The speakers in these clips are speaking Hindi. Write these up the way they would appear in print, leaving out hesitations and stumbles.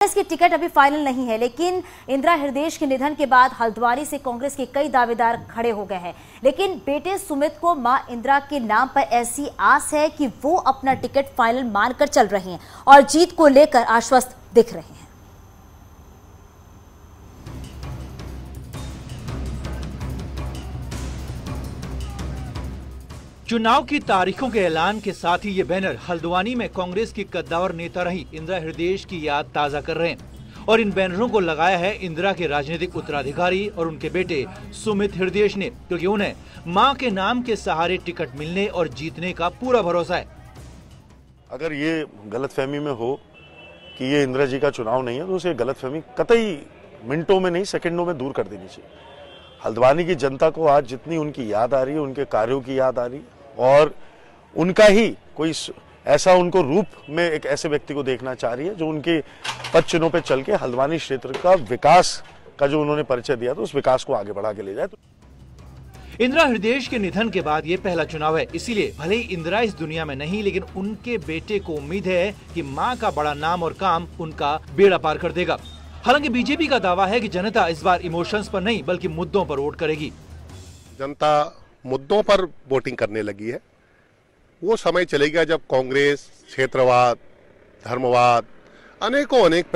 कांग्रेस की टिकट अभी फाइनल नहीं है, लेकिन इंदिरा हृदयेश के निधन के बाद हल्द्वानी से कांग्रेस के कई दावेदार खड़े हो गए हैं। लेकिन बेटे सुमित को मां इंदिरा के नाम पर ऐसी आस है कि वो अपना टिकट फाइनल मानकर चल रहे हैं और जीत को लेकर आश्वस्त दिख रहे हैं। चुनाव की तारीखों के ऐलान के साथ ही ये बैनर हल्द्वानी में कांग्रेस की कद्दावर नेता रही इंदिरा हृदयेश की याद ताजा कर रहे हैं और इन बैनरों को लगाया है इंदिरा के राजनीतिक उत्तराधिकारी और उनके बेटे सुमित हृदयेश ने, क्योंकि उन्हें मां के नाम के सहारे टिकट मिलने और जीतने का पूरा भरोसा है। अगर ये गलतफहमी में हो कि ये इंदिरा जी का चुनाव नहीं है तो उसे गलतफहमी कतई मिनटों में नहीं सेकंडों में दूर कर देनी चाहिए। हल्द्वानी की जनता को आज जितनी उनकी याद आ रही है, उनके कार्यों की याद आ रही है और उनका ही कोई ऐसा उनको रूप में एक ऐसे व्यक्ति को देखना चाह रही है जो उनके पद चिन्हों पे चल के हल्द्वानी क्षेत्र का विकास का जो उन्होंने परिचय दिया तो उस विकास को आगे बढ़ा के ले जाए। इंदिरा हृदयेश के निधन के बाद ये पहला चुनाव है, इसीलिए भले ही इंदिरा इस दुनिया में नहीं, लेकिन उनके बेटे को उम्मीद है कि मां का बड़ा नाम और काम उनका बेड़ा पार कर देगा। हालांकि बीजेपी का दावा है कि जनता इस बार इमोशंस पर नहीं बल्कि मुद्दों पर वोट करेगी। जनता मुद्दों पर वोटिंग करने लगी है। वो समय चलेगा जब कांग्रेस क्षेत्रवाद, धर्मवाद, अनेक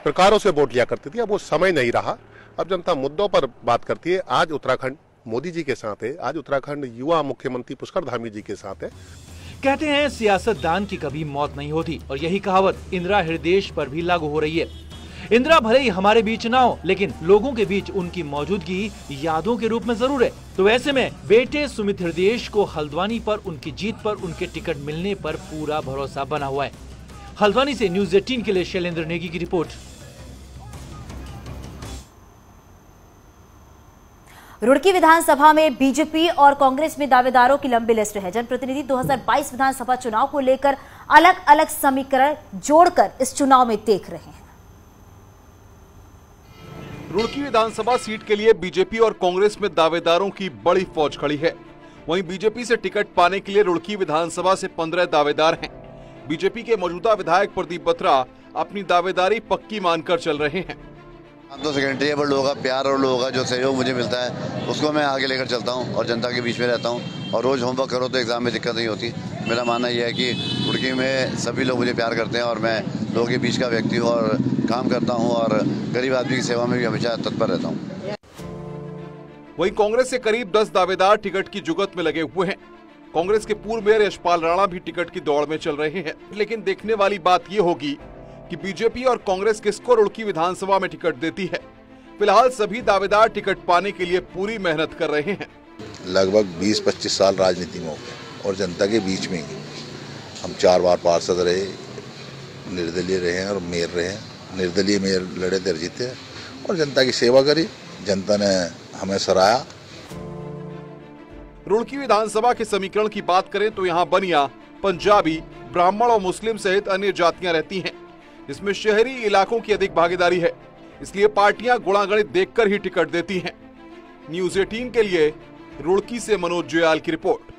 प्रकारों से वोट लिया करती थी। अब वो समय नहीं रहा। अब जनता मुद्दों पर बात करती है। आज उत्तराखंड मोदी जी के साथ है। आज उत्तराखंड युवा मुख्यमंत्री पुष्कर धामी जी के साथ है। कहते हैं सियासतदान की कभी मौत नहीं होती और यही कहावत इंदिरा हृदयेश पर भी लागू हो रही है। इंदिरा भले ही हमारे बीच ना हो, लेकिन लोगों के बीच उनकी मौजूदगी यादों के रूप में जरूर है। तो ऐसे में बेटे सुमित हृदयेश को हल्द्वानी पर उनकी जीत पर उनके टिकट मिलने पर पूरा भरोसा बना हुआ है। हल्द्वानी से न्यूज़ 18 के लिए शैलेंद्र नेगी की रिपोर्ट। रुड़की विधानसभा में बीजेपी और कांग्रेस में दावेदारों की लंबी लिस्ट है। जनप्रतिनिधि 2022 विधानसभा चुनाव को लेकर अलग अलग समीकरण जोड़कर इस चुनाव में देख रहे हैं। रुड़की विधानसभा सीट के लिए बीजेपी और कांग्रेस में दावेदारों की बड़ी फौज खड़ी है। वहीं बीजेपी से टिकट पाने के लिए रुड़की विधानसभा से 15 दावेदार हैं। बीजेपी के मौजूदा विधायक प्रदीप बत्रा अपनी दावेदारी पक्की मानकर चल रहे हैं। तो सेक्रेटरी है, पर लोगों का प्यार और लोगों का जो सहयोग मुझे मिलता है उसको मैं आगे लेकर चलता हूं और जनता के बीच में रहता हूं और रोज होमवर्क करो तो एग्जाम में दिक्कत नहीं होती। मेरा मानना यह है कि रुड़की में सभी लोग मुझे प्यार करते हैं और मैं लोगों के बीच का व्यक्ति हूं और काम करता हूं और गरीब आदमी की सेवा में भी हमेशा तत्पर रहता हूँ। वहीं कांग्रेस से करीब 10 दावेदार टिकट की जुगत में लगे हुए हैं। कांग्रेस के पूर्व मेयर यशपाल राणा भी टिकट की दौड़ में चल रहे हैं, लेकिन देखने वाली बात ये होगी कि बीजेपी और कांग्रेस किसको रुड़की विधानसभा में टिकट देती है। फिलहाल सभी दावेदार टिकट पाने के लिए पूरी मेहनत कर रहे हैं। लगभग 20-25 साल राजनीति में हो गए और जनता के बीच में ही हम 4 बार पार्षद रहे, निर्दलीय रहे हैं और मेयर रहे हैं। निर्दलीय मेयर लड़े थे, जीते और जनता की सेवा करी। जनता ने हमें सराहा। रुड़की विधानसभा के समीकरण की बात करें तो यहाँ बनिया, पंजाबी, ब्राह्मण और मुस्लिम सहित अन्य जातियां रहती हैं। इसमें शहरी इलाकों की अधिक भागीदारी है, इसलिए पार्टियां गुणागणित देखकर ही टिकट देती हैं। न्यूज़ 18 के लिए रुड़की से मनोज जुयाल की रिपोर्ट।